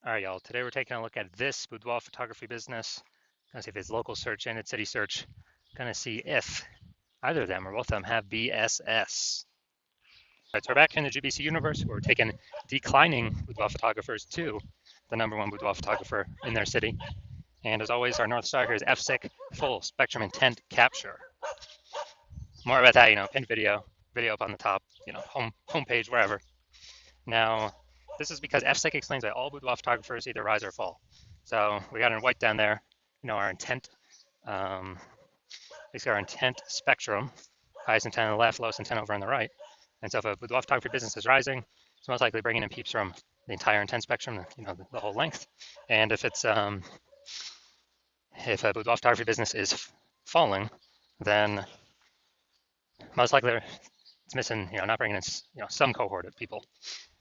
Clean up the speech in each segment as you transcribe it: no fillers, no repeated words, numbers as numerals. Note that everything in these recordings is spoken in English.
All right, y'all. Today we're taking a look at this boudoir photography business. Gonna see if it's local search and it's city search. Gonna see if either of them or both of them have BSS. All right, so we're back here in the GBC universe where we're taking declining boudoir photographers to the #1 boudoir photographer in their city. And as always, our North Star here is FSIC, full spectrum intent capture. More about that, pinned video up on the top, homepage, wherever. Now, this is because FSIC explains that all boudoir photographers either rise or fall. So we got in white down there, our intent, basically our intent spectrum, highest intent on the left, lowest intent over on the right. And so if a boudoir photography business is rising, it's most likely bringing in peeps from the entire intent spectrum, the whole length. And if it's if a boudoir photography business is falling, then most likely it's missing, not bringing in, some cohort of people.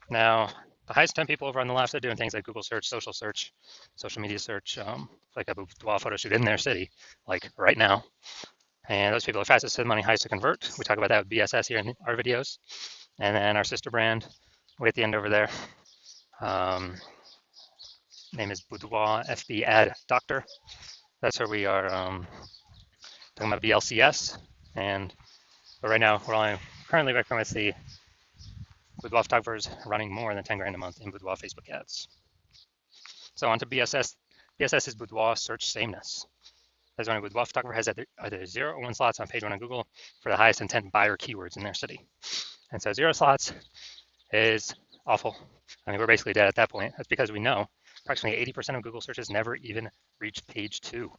Now, the highest 10 people over on the left are doing things like Google search, social media search, like a boudoir photo shoot in their city, like right now. And those people are fastest to the money, highest to convert. We talk about that with BSS here in our videos. And then our sister brand, way at the end over there, name is Boudoir FB Ad Doctor. That's where we are talking about BLCS. But right now, we're only currently working with the boudoir photographers running more than 10 grand a month in boudoir Facebook ads. So on to BSS. BSS is boudoir search sameness. That's when a boudoir photographer has either 0 or 1 slots on page 1 on Google for the highest intent buyer keywords in their city. And so 0 slots is awful. I mean, we're basically dead at that point. That's because we know approximately 80% of Google searches never even reach page 2.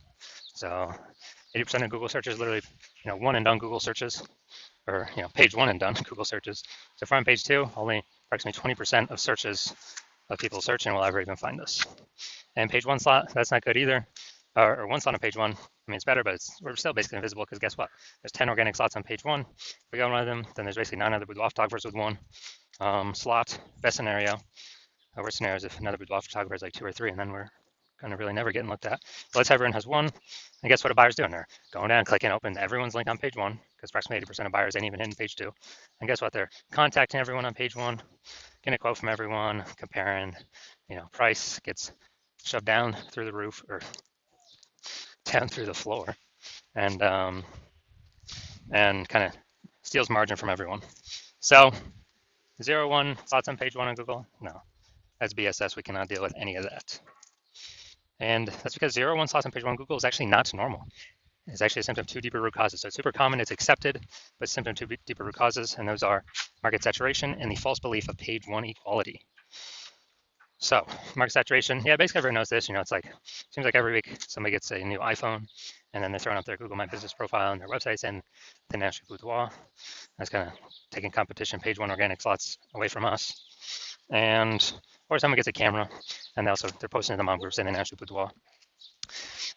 So 80% of Google searches literally, one and done Google searches, or page 1 and done Google searches. So from page 2, only approximately 20% of searches of people searching will ever even find us. And page 1 slot, that's not good either. Or 1 slot on page 1. I mean, it's better, but we're still basically invisible because guess what? There's 10 organic slots on page 1. If we go one of them, then there's basically 9 other boudoir photographers with 1 slot. Best scenario. Worst scenario is if another boudoir photographer is like 2 or 3, and then we're going to really never getting looked at. But let's say everyone has 1. And guess what a buyer's doing? They're going down, clicking open everyone's link on page 1, because approximately 80% of buyers ain't even hitting page 2. And guess what? They're contacting everyone on page 1, getting a quote from everyone, comparing, price gets shoved down through the roof or down through the floor, and kind of steals margin from everyone. So 0, 1 slots on page 1 on Google? No, that's BSS. We cannot deal with any of that. And that's because 0, 1 slots on page 1 on Google is actually not normal. It's actually a symptom of 2 deeper root causes. So it's super common, it's accepted, but symptom of 2 deeper root causes, and those are market saturation and the false belief of page 1 equality. So market saturation, yeah, basically everyone knows this. It's like, seems like every week somebody gets a new iPhone, and then they're throwing up their Google My Business profile and their websites and the National Boudoir. That's kind of taking competition, page 1 organic slots away from us. Or someone gets a camera, and they're posting to the mom groups in the National Boudoir.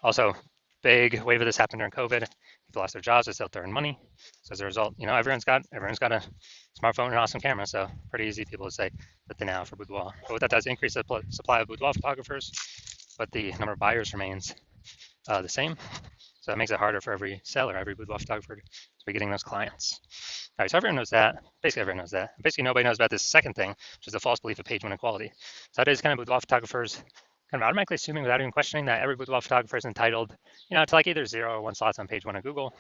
Also, big wave of this happened during COVID. People lost their jobs, they still have to earn money. So as a result, everyone's got a smartphone and an awesome camera. So pretty easy people to say that they now for boudoir. But what that does, increase the supply of boudoir photographers, but the number of buyers remains the same. So it makes it harder for every seller, every boudoir photographer to be getting those clients. All right, so everyone knows that. Basically everyone knows that. Basically nobody knows about this second thing, which is the false belief of page 1 equality. So that is kind of boudoir photographers kind of automatically assuming without even questioning that every boudoir photographer is entitled, to like either 0 or 1 slots on page 1 of Google.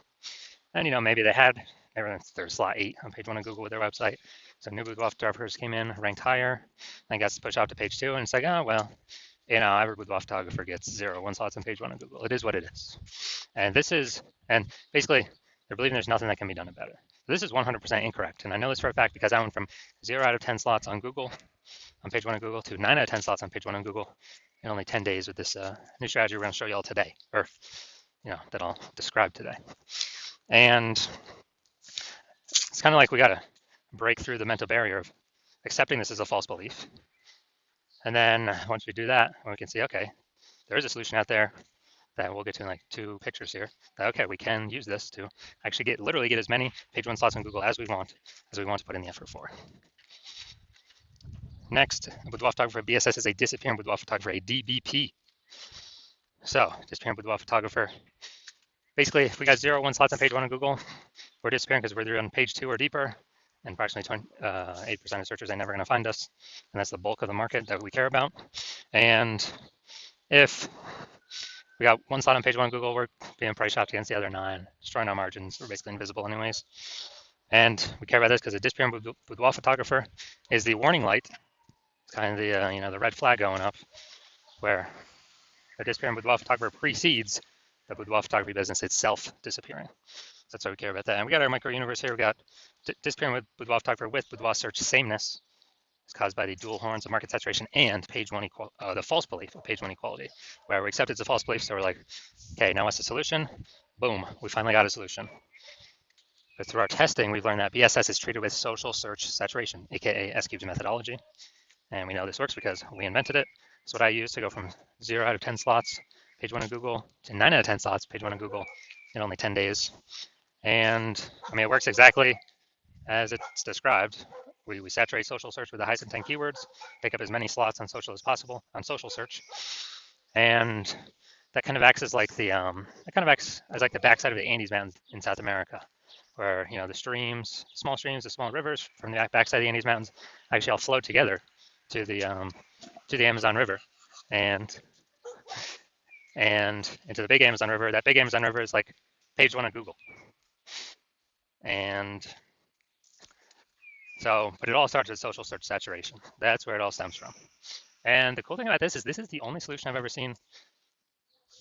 And, maybe they had their slot 8 on page 1 of Google with their website. So new boudoir photographers came in, ranked higher, and got pushed out to page 2. And it's like, oh, well, every boudoir photographer gets 0 1 slots on page 1 of Google. It is what it is. And basically, they're believing there's nothing that can be done about it. This is 100% incorrect. And I know this for a fact because I went from 0 out of 10 slots on Google, on page 1 of Google, to 9 out of 10 slots on page 1 of Google in only 10 days with this new strategy we're going to show you all today, or that I'll describe today. And it's kind of like we got to break through the mental barrier of accepting this as a false belief. And then once we do that, we can see, okay, there is a solution out there that we'll get to in like 2 pictures here. That, okay, we can use this to actually literally get as many page 1 slots on Google as we want to put in the effort for. Next, a boudoir photographer BSS is a disappearing boudoir photographer, a DBP. So, disappearing boudoir photographer. Basically, if we got 0 1 slots on page 1 on Google, we're disappearing because we're either on page 2 or deeper, and approximately 8% of searchers are never going to find us, and that's the bulk of the market that we care about. And if we got one slot on page one of Google, we're being price shopped against the other 9, destroying our margins. We're basically invisible anyways. And we care about this because the disappearing boudoir photographer is the warning light. It's kind of the the red flag going up, where the disappearing boudoir photographer precedes the boudoir photography business itself disappearing. So that's why we care about that. And we got our micro universe here. We got disappearing with boudoir photographer with boudoir search sameness. It's caused by the dual horns of market saturation and page one the false belief of page one equality, where we accept it's a false belief. So we're like, okay, now what's the solution? Boom, we finally got a solution. But through our testing, we've learned that BSS is treated with social search saturation, aka S-cubed methodology. And we know this works because we invented it. It's what I use to go from 0 out of 10 slots, page one of Google, to 9 out of 10 slots, page one of Google, in only 10 days. And I mean, it works exactly as it's described. We saturate social search with the highest intent keywords, pick up as many slots on social as possible on social search, and that kind of acts as like the backside of the Andes Mountains in South America, where the streams, small streams, the small rivers from the backside of the Andes Mountains actually all flow together to the Amazon River, and into the big Amazon River. That big Amazon River is like page one of Google, and so, but it all starts with social search saturation. That's where it all stems from. And the cool thing about this is the only solution I've ever seen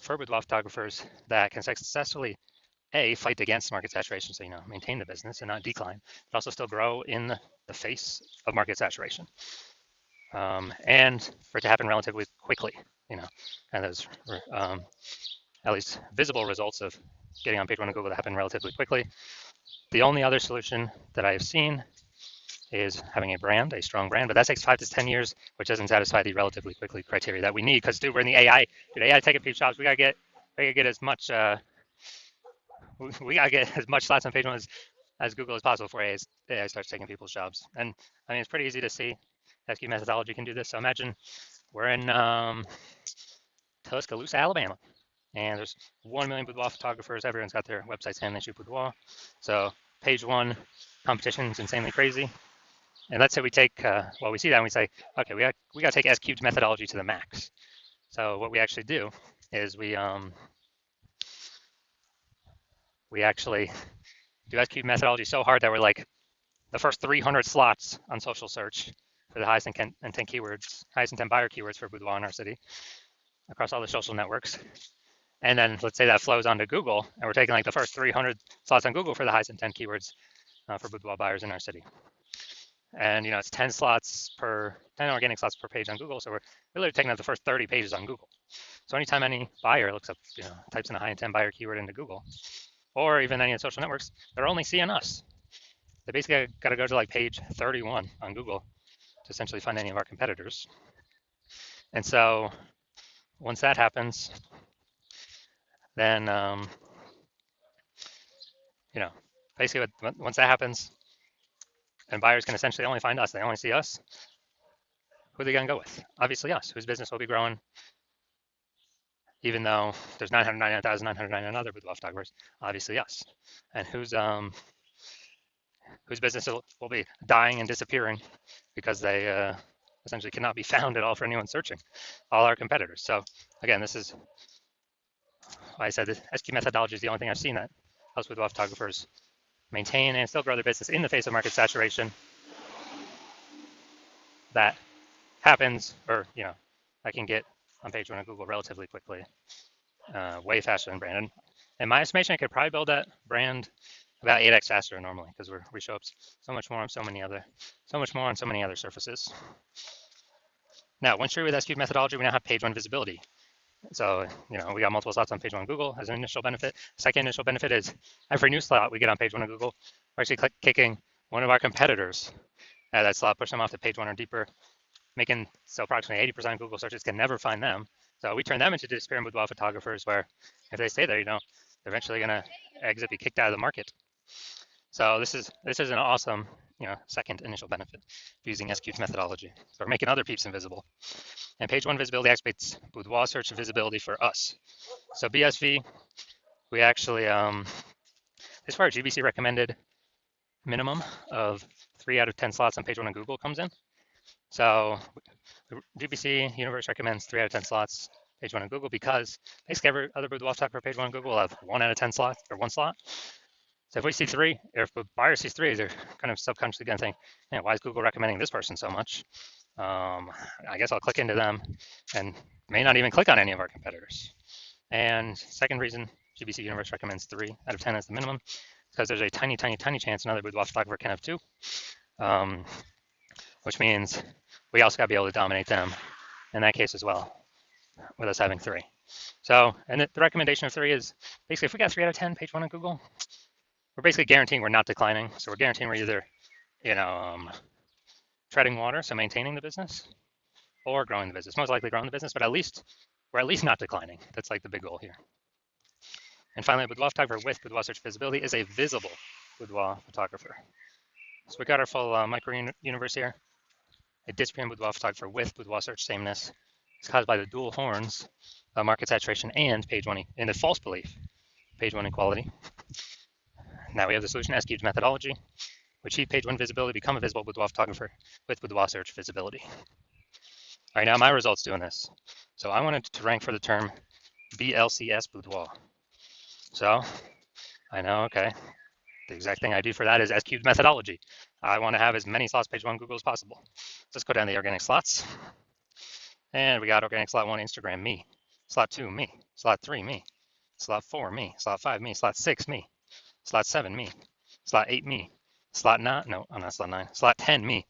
for boudoir photographers that can successfully fight against market saturation, so maintain the business and not decline, but also still grow in the face of market saturation, and for it to happen relatively quickly, and those at least visible results of getting on page one of Google to happen relatively quickly. The only other solution that I have seen is having a strong brand, but that takes 5 to 10 years, which doesn't satisfy the relatively quickly criteria that we need. Because dude, we're in the AI. Dude, AI taking peep shops. We gotta get as much. We gotta get as much slots on page one as Google as possible before AI starts taking people's jobs. And I mean, it's pretty easy to see. SQ methodology can do this. So imagine we're in Tuscaloosa, Alabama, and there's 1 million boudoir photographers. Everyone's got their websites and they shoot boudoir. So page one competition is insanely crazy. And let's say we take, we see that and we say, okay, we got to take S-cubed methodology to the max. So what we actually do is we actually do S-cubed methodology so hard that we're like the first 300 slots on social search for the highest intent keywords, highest intent buyer keywords for boudoir in our city across all the social networks. And then let's say that flows onto Google, and we're taking like the first 300 slots on Google for the highest intent keywords for boudoir buyers in our city. And it's 10 organic slots per page on Google. So we're really taking up the first 30 pages on Google. So anytime any buyer looks up, types in a high intent buyer keyword into Google, or even any of the social networks, they're only seeing us. They basically got to go to like page 31 on Google to essentially find any of our competitors. And so once that happens, then basically once that happens, and buyers can essentially only find us. They only see us. Who are they going to go with? Obviously us, whose business will be growing, even though there's 999,999 other boudoir photographers. Obviously us. And whose business will be dying and disappearing because they essentially cannot be found at all for anyone searching. All our competitors. So again, this is why I said the SQ methodology is the only thing I've seen that helps boudoir photographers maintain and still grow their business in the face of market saturation. That happens, or I can get on page one of Google relatively quickly, way faster than brand. In my estimation, I could probably build that brand about 8x faster normally because we show up so much more on so many other surfaces. Now, once you're with SQ methodology, we now have page one visibility. So, we got multiple slots on page one of Google as an initial benefit. Second initial benefit is every new slot we get on page one of Google, we're actually kicking one of our competitors at that slot, push them off to page one or deeper, making so approximately 80% of Google searches can never find them. So we turn them into disappearing boudoir photographers where if they stay there, they're eventually going to exit, be kicked out of the market. So this is an awesome, second initial benefit of using S-cubed methodology. So we're making other peeps invisible. And page one visibility activates boudoir search visibility for us. So BSV, we actually, this is for our GBC recommended minimum of 3 out of 10 slots on page 1 of Google comes in. So the GBC universe recommends 3 out of 10 slots page 1 of Google because basically every other boudoir photographer page 1 of Google will have 1 out of 10 slots or 1 slot. So if we see 3, or if a buyer sees 3, they're kind of subconsciously going to think, man, why is Google recommending this person so much? I guess I'll click into them and may not even click on any of our competitors. And second reason GBC Universe recommends 3 out of 10 as the minimum, because there's a tiny, tiny, tiny chance another boudoir photographer can have 2, which means we also got to be able to dominate them in that case as well, with us having 3. So, and the recommendation of 3 is basically if we got 3 out of 10 page 1 on Google, we're basically guaranteeing we're not declining. So we're guaranteeing we're either, treading water, so maintaining the business, or growing the business. Most likely growing the business, but we're at least not declining. That's like the big goal here. And finally, a boudoir photographer with boudoir search visibility is a visible boudoir photographer. So we got our full micro universe here. A disappearing boudoir photographer with boudoir search sameness is caused by the dual horns of market saturation and page 1 and the false belief, page 1 equality. Now we have the solution S-cubed methodology. We achieve page 1 visibility, become a visible boudoir photographer with boudoir search visibility. All right, now my results doing this. So I wanted to rank for the term BLCS boudoir. So I know, okay, the exact thing I do for that is S-cubed methodology. I want to have as many slots page 1 Google as possible. Let's go down the organic slots. And we got organic slot 1, Instagram, me. Slot 2, me. Slot 3, me. Slot 4, me. Slot 5, me. Slot 6, me. Slot 7, me. Slot 8, me. Slot 9, no, I'm not slot 9. Slot 10, me.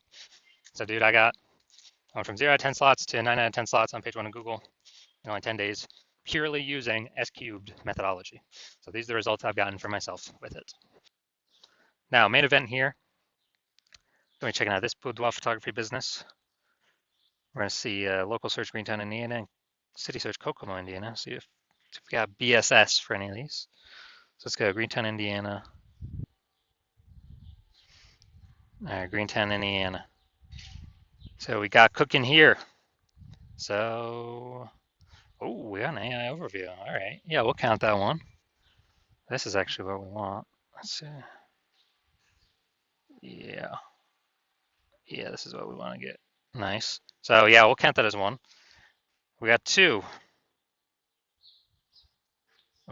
So dude, I went from 0 out of 10 slots to 9 out of 10 slots on page 1 of Google in only 10 days, purely using S-cubed methodology. So these are the results I've gotten for myself with it. Now, main event here. Going to be checking out this boudoir photography business. We're going to see local search Greentown, Indiana, and city search Kokomo, Indiana. See if we got BSS for any of these. So let's go Greentown, Indiana. All right, Greentown, Indiana. So we got cooking here. So, oh, we got an AI overview. All right, yeah, we'll count that one. This is actually what we want. Let's see. Yeah, this is what we want to get. Nice. So yeah, we'll count that as 1. We got 2.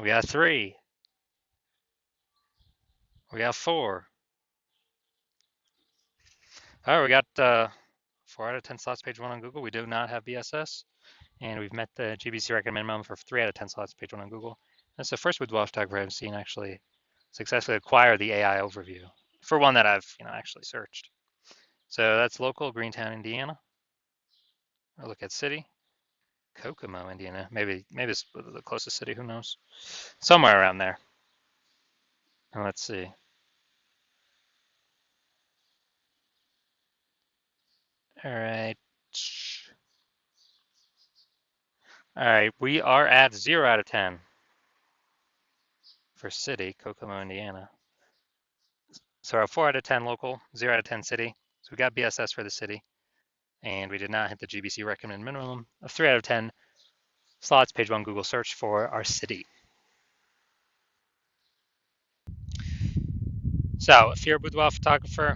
We got 3. We got 4. All right, we got 4 out of 10 slots page 1 on Google. We do not have BSS, and we've met the GBC recommend minimum for 3 out of 10 slots page 1 on Google. That's the first boudoir photographer I've seen actually successfully acquire the AI overview for one that I've actually searched. So that's local Greentown, Indiana. I'll look at city, Kokomo, Indiana. Maybe it's the closest city. Who knows? Somewhere around there. And let's see. All right. All right, we are at 0 out of 10 for city, Kokomo, Indiana. So our 4 out of 10 local, 0 out of 10 city. So we got BSS for the city, and we did not hit the GBC recommended minimum of 3 out of 10 slots page 1 Google search for our city. So if you're a boudoir photographer,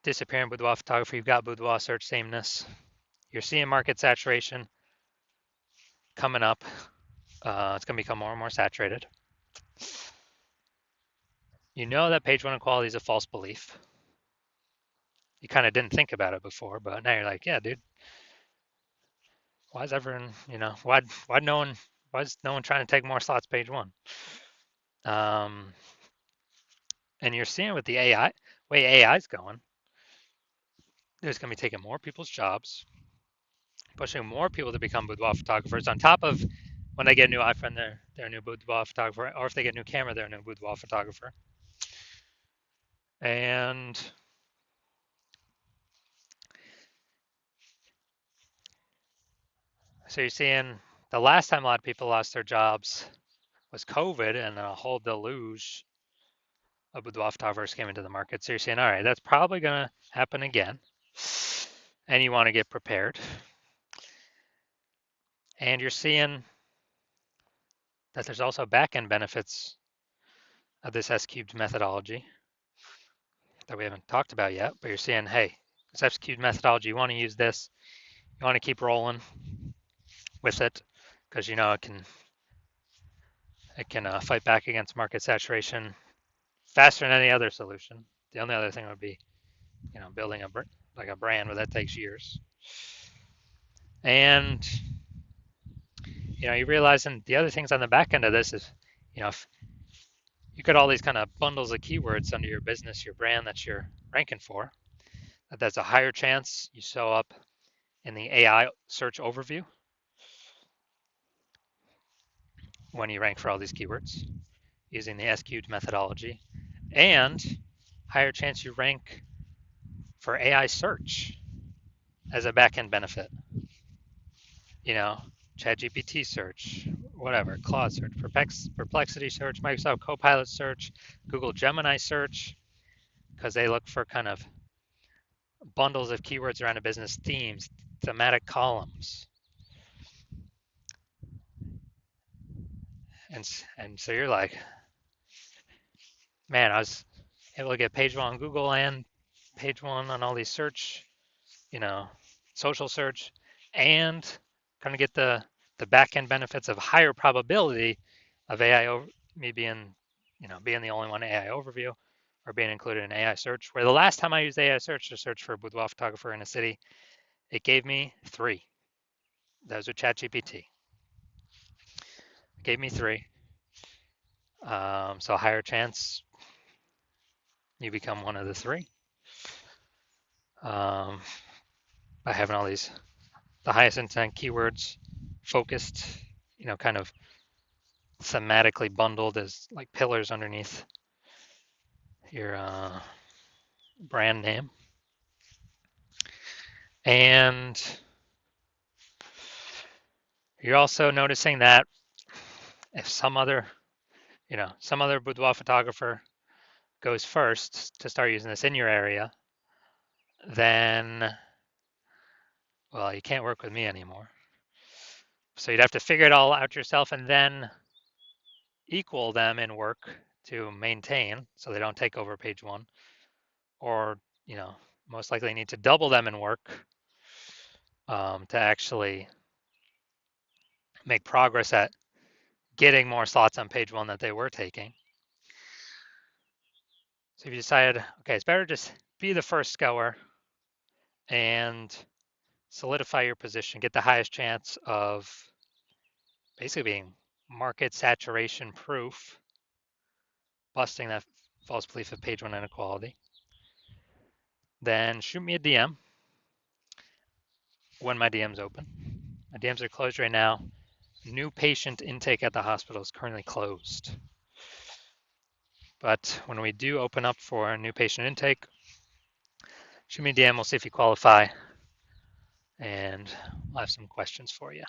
disappearing boudoir photographer, you've got boudoir search sameness. You're seeing market saturation coming up. It's going to become more and more saturated. You know that page 1 equality is a false belief. You kind of didn't think about it before, but now you're like, yeah, dude, why is everyone, why is no one trying to take more slots page 1? And you're seeing with the AI, way AI is going, there's going to be taking more people's jobs, pushing more people to become boudoir photographers on top of when they get a new iPhone, they're a new boudoir photographer, or if they get a new camera, they're a new boudoir photographer. And so you're seeing the last time a lot of people lost their jobs was COVID, and a whole deluge of boudoir photographers came into the market. So you're saying, all right, that's probably going to happen again, and you want to get prepared. And you're seeing that there's also back-end benefits of this S-cubed methodology. that we haven't talked about yet, but you're seeing, hey, this execute methodology, you want to use this, you want to keep rolling with it because you know it can fight back against market saturation faster than any other solution. The only other thing would be, building a brand, but that takes years. And you realize, and the other things on the back end of this is, if you got all these kind of bundles of keywords under your business, your brand that you're ranking for, that's a higher chance you show up in the AI search overview when you rank for all these keywords using the SQ'd methodology, and higher chance you rank for AI search as a backend benefit. ChatGPT search, whatever, Claude search, Perplexity search, Microsoft Copilot search, Google Gemini search, because they look for kind of bundles of keywords around a business, themes, thematic columns. And so you're like, man, I was able to get page one on Google and page one on all these search, social search, and kind of get the back end benefits of higher probability of AI me being the only one AI overview or being included in AI search. Where the last time I used AI search to search for a boudoir photographer in a city, it gave me 3. Those were ChatGPT. It gave me 3. So higher chance you become one of the 3 by having all these the highest intent keywords focused, kind of thematically bundled as like pillars underneath your brand name. And you're also noticing that if some other boudoir photographer goes first to start using this in your area, then, well, you can't work with me anymore. So you'd have to figure it all out yourself and then equal them in work to maintain so they don't take over page one, or, most likely need to double them in work to actually make progress at getting more slots on page one that they were taking. So if you decide, okay, it's better just be the first goer and solidify your position, get the highest chance of basically being market saturation proof, busting that false belief of page one inequality, then shoot me a DM when my DM's open. My DMs are closed right now. New patient intake at the hospital is currently closed. But when we do open up for a new patient intake, shoot me a DM, we'll see if you qualify, and I'll have some questions for you.